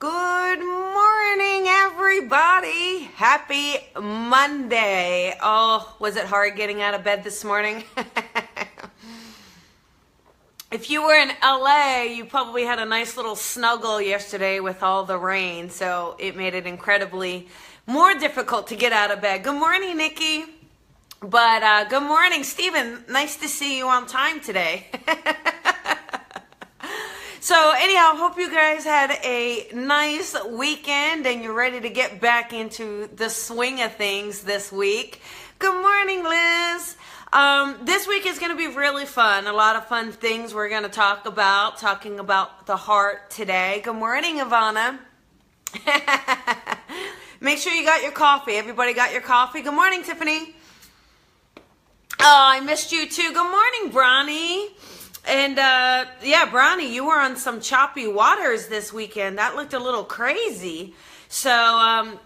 Good morning, everybody. Happy Monday. Oh, was it hard getting out of bed this morning? If you were in LA, you probably had a nice little snuggle yesterday with all the rain, so it made it incredibly more difficult to get out of bed. Good morning, Nikki. But good morning, Stephen. Nice to see you on time today. So anyhow, hope you guys had a nice weekend and you're ready to get back into the swing of things this week. Good morning, Liz. This week is going to be really fun. A lot of fun things we're going to talking about the heart today. Good morning, Ivana. Make sure you got your coffee. Everybody got your coffee? Good morning, Tiffany. Oh, I missed you too. Good morning, Bronny. And yeah, Bronny, you were on some choppy waters this weekend. That looked a little crazy. So, all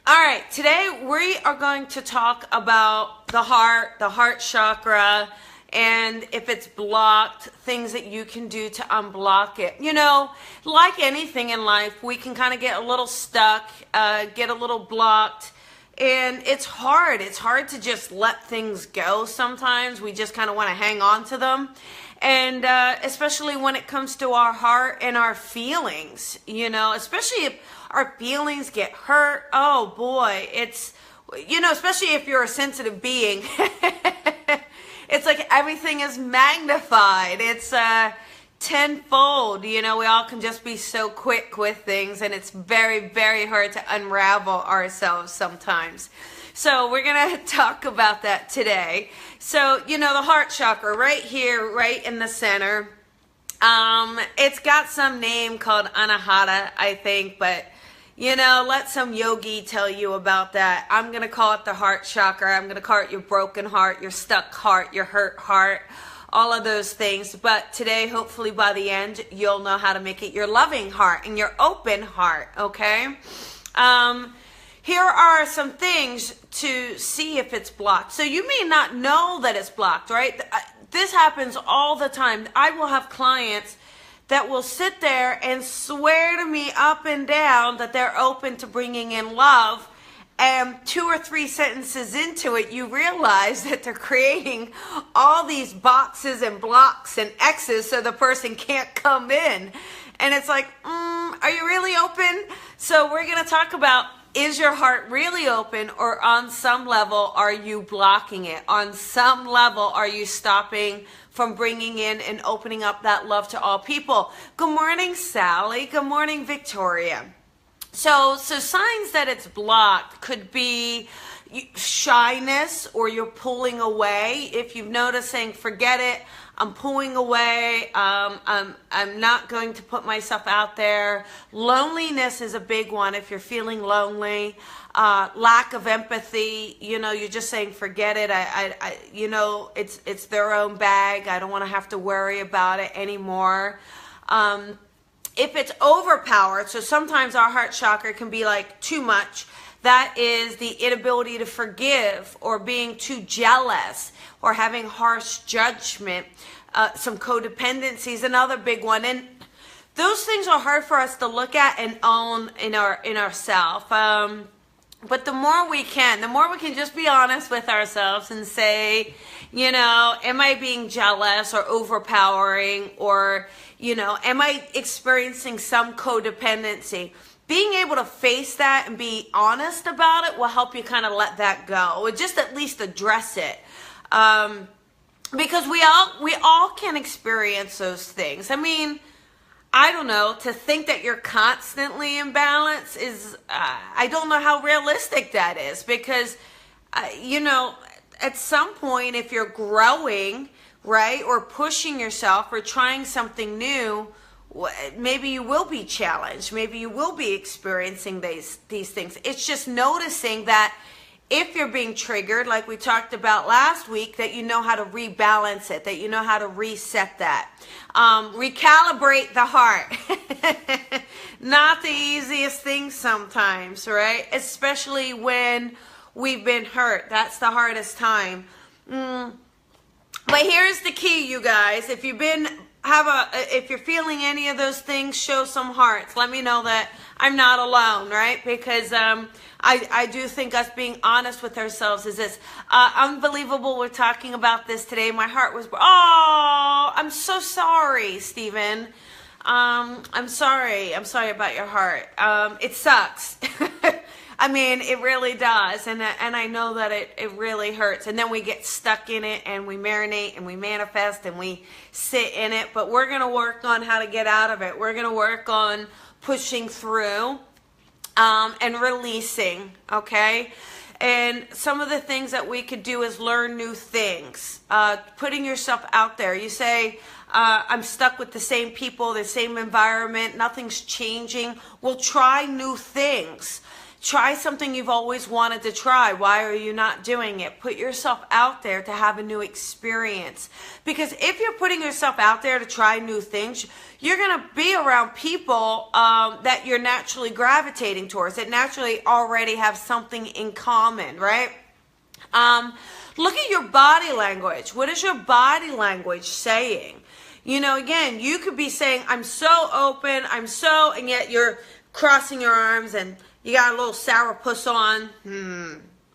right, today we are going to talk about the heart chakra, and if it's blocked, things that you can do to unblock it. You know, like anything in life, we can kind of get a little stuck, get a little blocked. And it's hard. It's hard to just let things go sometimes. We just kind of want to hang on to them. And especially when it comes to our heart and our feelings, you know, especially if our feelings get hurt. Oh boy, it's, you know, especially if you're a sensitive being, it's like everything is magnified. It's tenfold, you know, we all can just be so quick with things, and it's very, very hard to unravel ourselves sometimes. So we're going to talk about that today. So, you know, the heart chakra right here, right in the center, it's got some name called Anahata, I think, but, you know, let some yogi tell you about that. I'm going to call it the heart chakra. I'm going to call it your broken heart, your stuck heart, your hurt heart, all of those things. But today, hopefully by the end, you'll know how to make it your loving heart and your open heart, okay? Here are some things to see if it's blocked. So you may not know that it's blocked, right? This happens all the time. I will have clients that will sit there and swear to me up and down that they're open to bringing in love. And 2 or 3 sentences into it, you realize that they're creating all these boxes and blocks and X's so the person can't come in. And it's like, are you really open? So we're going to talk about, is your heart really open, or on some level are you blocking it? On some level are you stopping from bringing in and opening up that love to all people? Good morning, Sally. Good morning, Victoria. So signs that it's blocked could be shyness, or you're pulling away. If you've noticed, saying, forget it, I'm pulling away, I'm not going to put myself out there. Loneliness is a big one if you're feeling lonely. Lack of empathy, you know, you're just saying, forget it, I you know, it's their own bag, I don't want to have to worry about it anymore. If it's overpowered, so sometimes our heart chakra can be like too much. That is the inability to forgive, or being too jealous, or having harsh judgment. Some codependency is another big one. And those things are hard for us to look at and own in ourselves. But the more we can just be honest with ourselves and say, you know, am I being jealous or overpowering, or, you know, am I experiencing some codependency? Being able to face that and be honest about it will help you kind of let that go, or just at least address it. Because we all can experience those things. I mean, I don't know, to think that you're constantly in balance is, I don't know how realistic that is, because, you know, at some point, if you're growing, right, or pushing yourself or trying something new, maybe you will be challenged. Maybe you will be experiencing these things. It's just noticing that if you're being triggered, like we talked about last week, that you know how to rebalance it, that you know how to reset that. Recalibrate the heart. Not the easiest thing sometimes, right? Especially when we've been hurt. That's the hardest time. But here's the key, you guys. If you've been if you're feeling any of those things, show some hearts. Let me know that I'm not alone, right? Because I do think us being honest with ourselves is this. Unbelievable we're talking about this today. My heart was, oh, I'm so sorry, Stephen. I'm sorry about your heart. It sucks. I mean, it really does. And I know that it really hurts. And then we get stuck in it and we marinate and we manifest and we sit in it. But we're going to work on how to get out of it. We're going to work on pushing through and releasing, okay? And some of the things that we could do is learn new things. Putting yourself out there. You say, I'm stuck with the same people, the same environment, nothing's changing. Well, try new things. Try something you've always wanted to try. Why are you not doing it? Put yourself out there to have a new experience. Because if you're putting yourself out there to try new things, you're going to be around people that you're naturally gravitating towards, that naturally already have something in common, right? Look at your body language. What is your body language saying? You know, again, you could be saying, I'm so open, and yet you're crossing your arms and you got a little sourpuss on.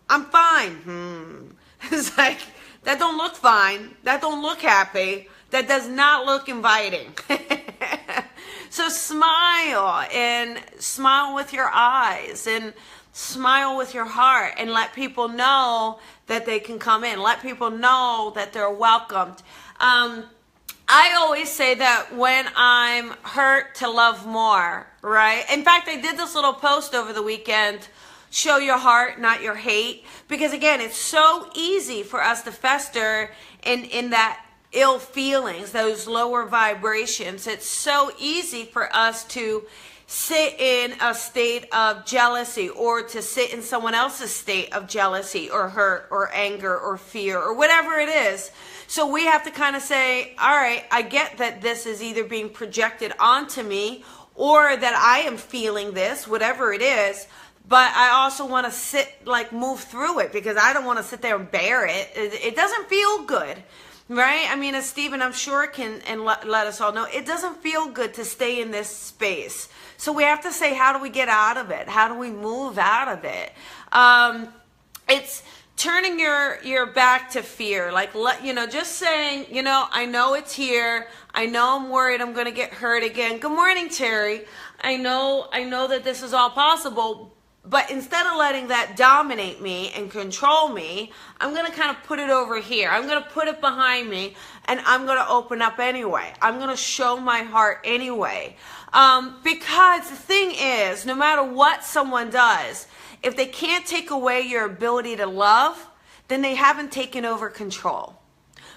I'm fine. It's like, that don't look fine. That don't look happy. That does not look inviting. So smile, and smile with your eyes, and smile with your heart, and let people know that they can come in. Let people know that they're welcomed. I always say that when I'm hurt, to love more, right? In fact, I did this little post over the weekend, show your heart, not your hate. Because again, it's so easy for us to fester in that ill feelings, those lower vibrations. It's so easy for us to sit in a state of jealousy, or to sit in someone else's state of jealousy or hurt or anger or fear or whatever it is. So we have to kind of say, all right, I get that this is either being projected onto me, or that I am feeling this, whatever it is, but I also want to move through it, because I don't want to sit there and bear it. It doesn't feel good, right? I mean, as Stephen, I'm sure can and let us all know, it doesn't feel good to stay in this space. So we have to say, how do we get out of it? How do we move out of it? It's turning your back to fear, just saying, I know it's here. I know I'm worried I'm going to get hurt again. Good morning, Terry. I know that this is all possible, but instead of letting that dominate me and control me, I'm going to kind of put it over here. I'm going to put it behind me, and I'm going to open up anyway. I'm going to show my heart anyway. Because the thing is, no matter what someone does, if they can't take away your ability to love, then they haven't taken over control.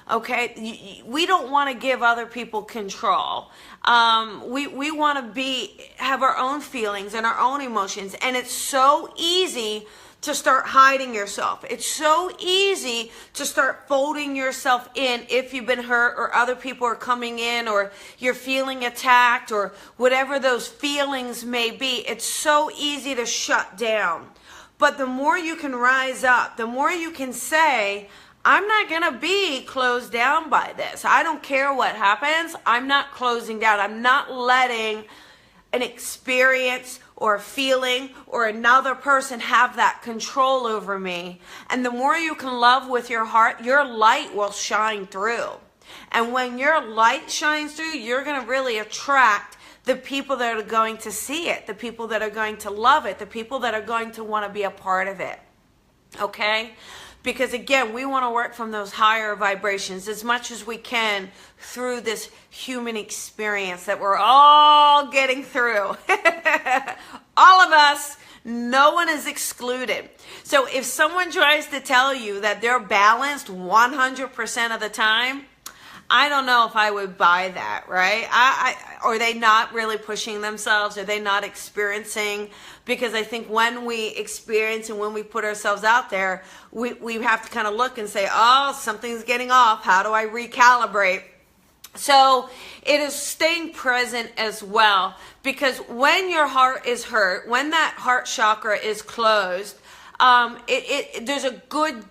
Okay? We don't want to give other people control. We want to have our own feelings and our own emotions. And it's so easy to start hiding yourself. It's so easy to start folding yourself in if you've been hurt, or other people are coming in, or you're feeling attacked, or whatever those feelings may be. It's so easy to shut down. But the more you can rise up, the more you can say, I'm not going to be closed down by this. I don't care what happens. I'm not closing down. I'm not letting an experience or a feeling or another person have that control over me. And the more you can love with your heart, your light will shine through. And when your light shines through, you're going to really attract the people that are going to see it, the people that are going to love it, the people that are going to want to be a part of it. Okay? Because again, we want to work from those higher vibrations as much as we can through this human experience that we're all getting through. All of us, no one is excluded. So if someone tries to tell you that they're balanced 100% of the time, I don't know if I would buy that, right? Are they not really pushing themselves? Are they not experiencing? Because I think when we experience and when we put ourselves out there, we have to kind of look and say, oh, something's getting off. How do I recalibrate? So it is staying present as well. Because when your heart is hurt, when that heart chakra is closed, there's a good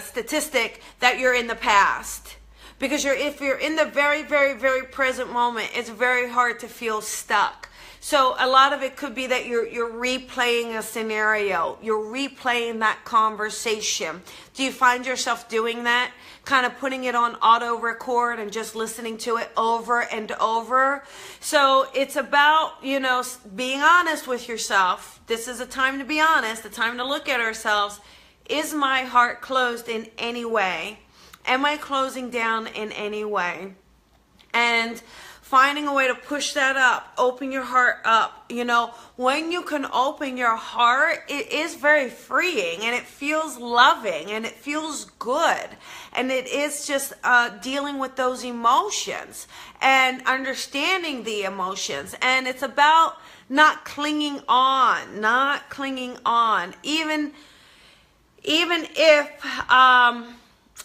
statistic that you're in the past. Because if you're in the very, very, very present moment, it's very hard to feel stuck. So a lot of it could be that you're replaying a scenario. You're replaying that conversation. Do you find yourself doing that? Kind of putting it on auto record and just listening to it over and over. So it's about, being honest with yourself. This is a time to be honest, a time to look at ourselves. Is my heart closed in any way? Am I closing down in any way? And finding a way to push that up, open your heart up. When you can open your heart, it is very freeing and it feels loving and it feels good. And it is just dealing with those emotions and understanding the emotions. And it's about not clinging on, even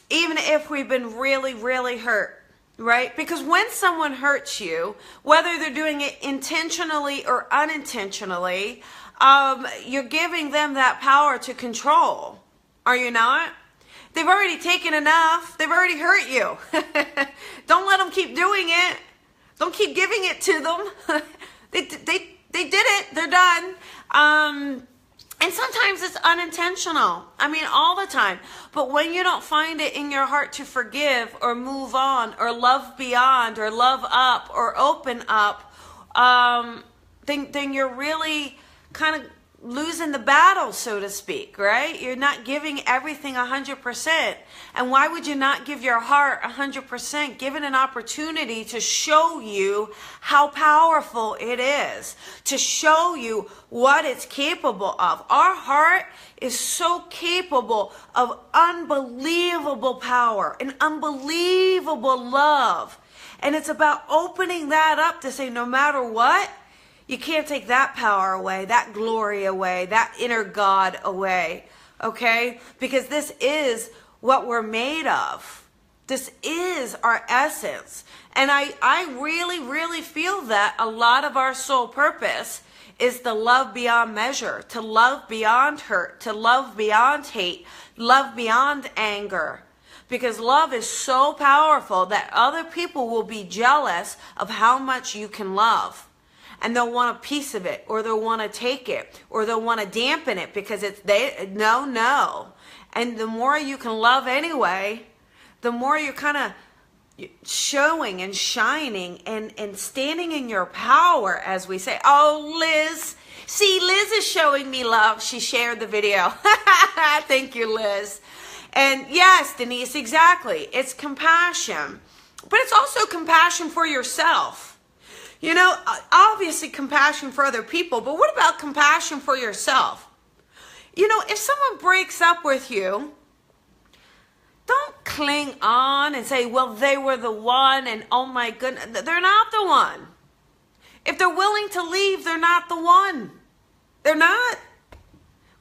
if we've been really, really hurt. Right? Because when someone hurts you, whether they're doing it intentionally or unintentionally, you're giving them that power to control. Are you not? They've already taken enough. They've already hurt you. Don't let them keep doing it. Don't keep giving it to them. They did it. They're done. And sometimes it's unintentional. All the time. But when you don't find it in your heart to forgive or move on or love beyond or love up or open up, then you're really kind of losing the battle, so to speak, right? You're not giving everything 100%. And why would you not give your heart 100%? Give it an opportunity to show you how powerful it is, to show you what it's capable of. Our heart is so capable of unbelievable power and unbelievable love. And it's about opening that up to say, no matter what, you can't take that power away, that glory away, that inner God away, okay? Because this is what we're made of. This is our essence. And I really, really feel that a lot of our soul purpose is to love beyond measure, to love beyond hurt, to love beyond hate, love beyond anger. Because love is so powerful that other people will be jealous of how much you can love. And they'll want a piece of it, or they'll want to take it, or they'll want to dampen it because no. And the more you can love anyway, the more you're kind of showing and shining and standing in your power, as we say. Oh, Liz. See, Liz is showing me love. She shared the video. Thank you, Liz. And yes, Denise, exactly. It's compassion. But it's also compassion for yourself. Obviously compassion for other people, but what about compassion for yourself? If someone breaks up with you, don't cling on and say, well, they were the one and oh my goodness. They're not the one. If they're willing to leave, they're not the one. They're not.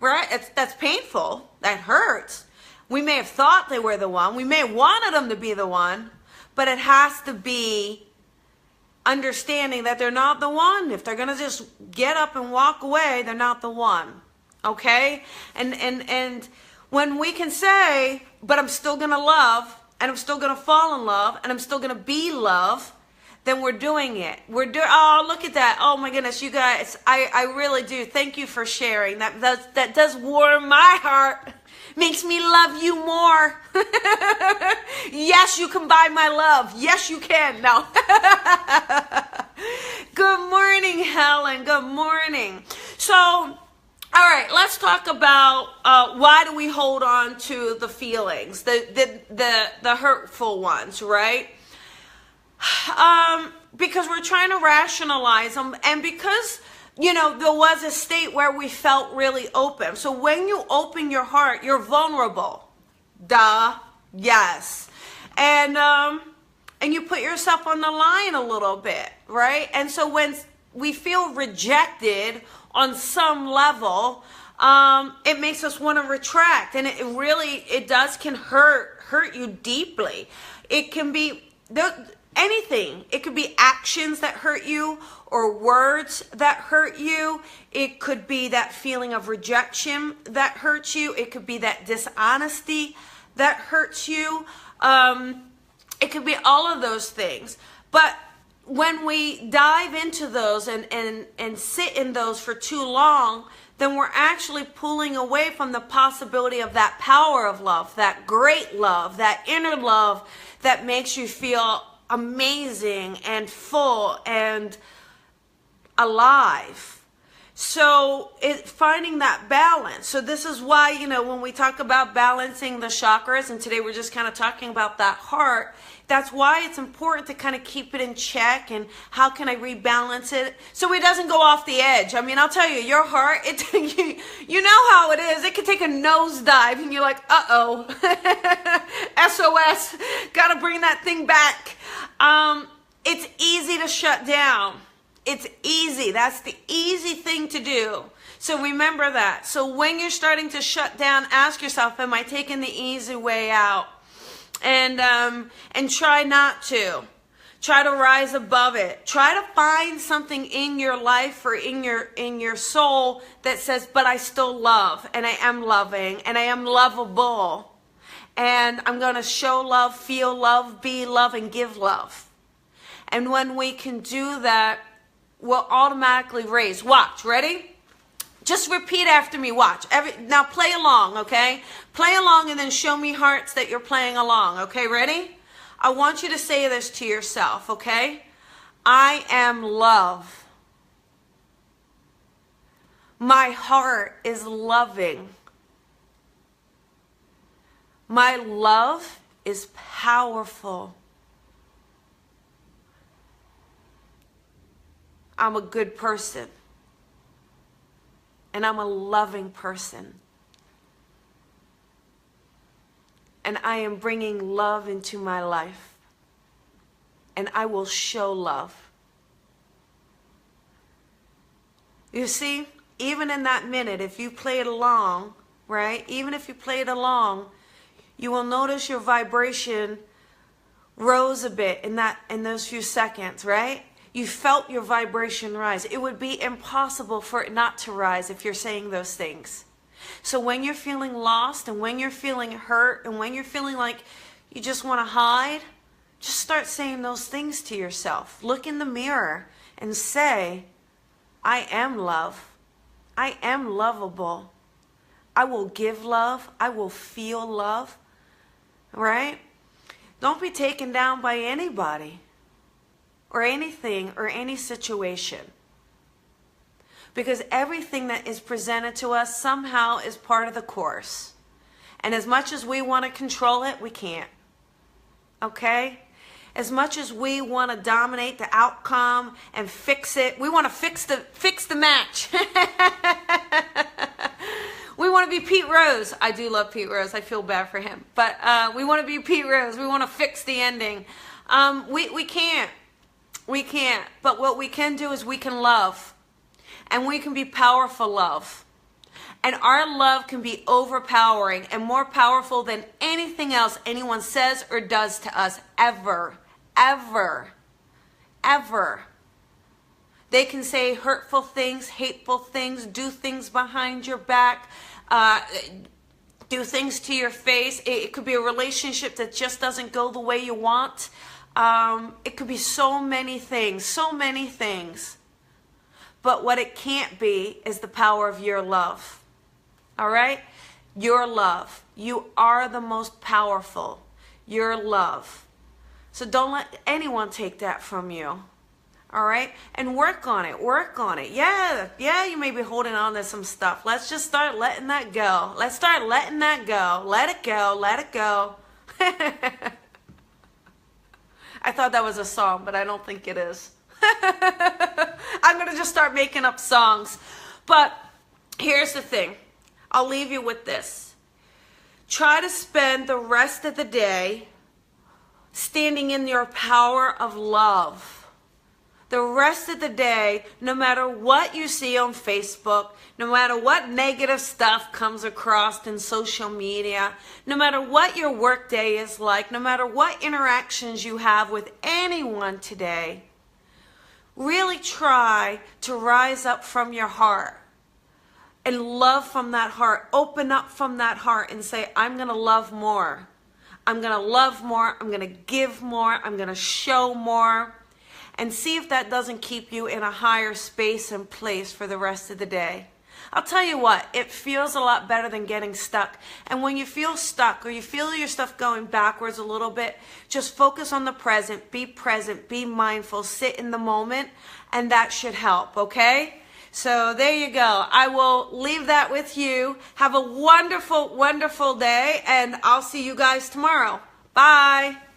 Right? That's painful. That hurts. We may have thought they were the one. We may have wanted them to be the one, but it has to be understanding that they're not the one. If they're going to just get up and walk away, they're not the one. Okay? And when we can say, but I'm still going to love, and I'm still going to fall in love, and I'm still going to be love, then we're doing it. Oh, look at that. Oh my goodness, you guys, I really do. Thank you for sharing. That does warm my heart. Makes me love you more. Yes, you can buy my love. Yes, you can. No. Good morning, Helen. Good morning. So, all right, let's talk about why do we hold on to the feelings, the hurtful ones, right? Because we're trying to rationalize them, and because there was a state where we felt really open. So when you open your heart, you're vulnerable. Duh. Yes. And you put yourself on the line a little bit, right? And so when we feel rejected on some level, it makes us want to retract. And it can hurt you deeply. It can be, anything. It could be actions that hurt you or words that hurt you. It could be that feeling of rejection that hurts you. It could be that dishonesty that hurts you. It could be all of those things. But when we dive into those and sit in those for too long, then we're actually pulling away from the possibility of that power of love, that great love, that inner love that makes you feel amazing and full and alive. So finding that balance. So this is why, when we talk about balancing the chakras, and today we're just kind of talking about that heart, that's why it's important to kind of keep it in check. And how can I rebalance it so it doesn't go off the edge? I mean, I'll tell you, your heart, you know how it is. It can take a nosedive and you're like, uh-oh, SOS, got to bring that thing back. It's easy to shut down. It's easy. That's the easy thing to do. So remember that. So when you're starting to shut down, ask yourself, am I taking the easy way out? And try not to. Try to rise above it. Try to find something in your life or in your soul that says, but I still love, and I am loving, and I am lovable. And I'm going to show love, feel love, be love, and give love. And when we can do that, we'll automatically raise. Watch, ready? Just repeat after me, watch. Now play along, okay? Play along and then show me hearts that you're playing along, okay? Ready? I want you to say this to yourself, okay? I am love. My heart is loving. My love is powerful. I'm a good person. And I'm a loving person. And I am bringing love into my life. And I will show love. You see, even in that minute, if you play it along, right? Even if you play it along, you will notice your vibration rose a bit in those few seconds, right? You felt your vibration rise. It would be impossible for it not to rise if you're saying those things. So when you're feeling lost and when you're feeling hurt and when you're feeling like you just want to hide, just start saying those things to yourself. Look in the mirror and say, I am love. I am lovable. I will give love. I will feel love. Right? Don't be taken down by anybody or anything or any situation. Because everything that is presented to us somehow is part of the course. And as much as we want to control it, we can't. Okay? As much as we want to dominate the outcome and fix it, we want to fix the match. We want to be Pete Rose. I do love Pete Rose. I feel bad for him. But we want to be Pete Rose. We want to fix the ending. We can't. We can't. But what we can do is we can love. And we can be powerful love. And our love can be overpowering and more powerful than anything else anyone says or does to us ever. Ever. Ever. They can say hurtful things, hateful things, do things behind your back, do things to your face. It could be a relationship that just doesn't go the way you want. It could be so many things, so many things. But what it can't be is the power of your love. All right? Your love. You are the most powerful. Your love. So don't let anyone take that from you. All right? And work on it. Work on it. Yeah, you may be holding on to some stuff. Let's just start letting that go. Let's start letting that go. Let it go. Let it go. I thought that was a song, but I don't think it is. I'm going to just start making up songs. But here's the thing. I'll leave you with this. Try to spend the rest of the day standing in your power of love. the rest of the day, no matter what you see on Facebook, no matter what negative stuff comes across in social media, no matter what your work day is like, no matter what interactions you have with anyone today, really try to rise up from your heart and love from that heart. Open up from that heart and say, I'm going to love more. I'm going to love more. I'm going to give more. I'm going to show more. And see if that doesn't keep you in a higher space and place for the rest of the day. I'll tell you what, it feels a lot better than getting stuck. And when you feel stuck or you feel your stuff going backwards a little bit, just focus on the present, be mindful, sit in the moment, and that should help, okay? So there you go. I will leave that with you. Have a wonderful, wonderful day, and I'll see you guys tomorrow. Bye.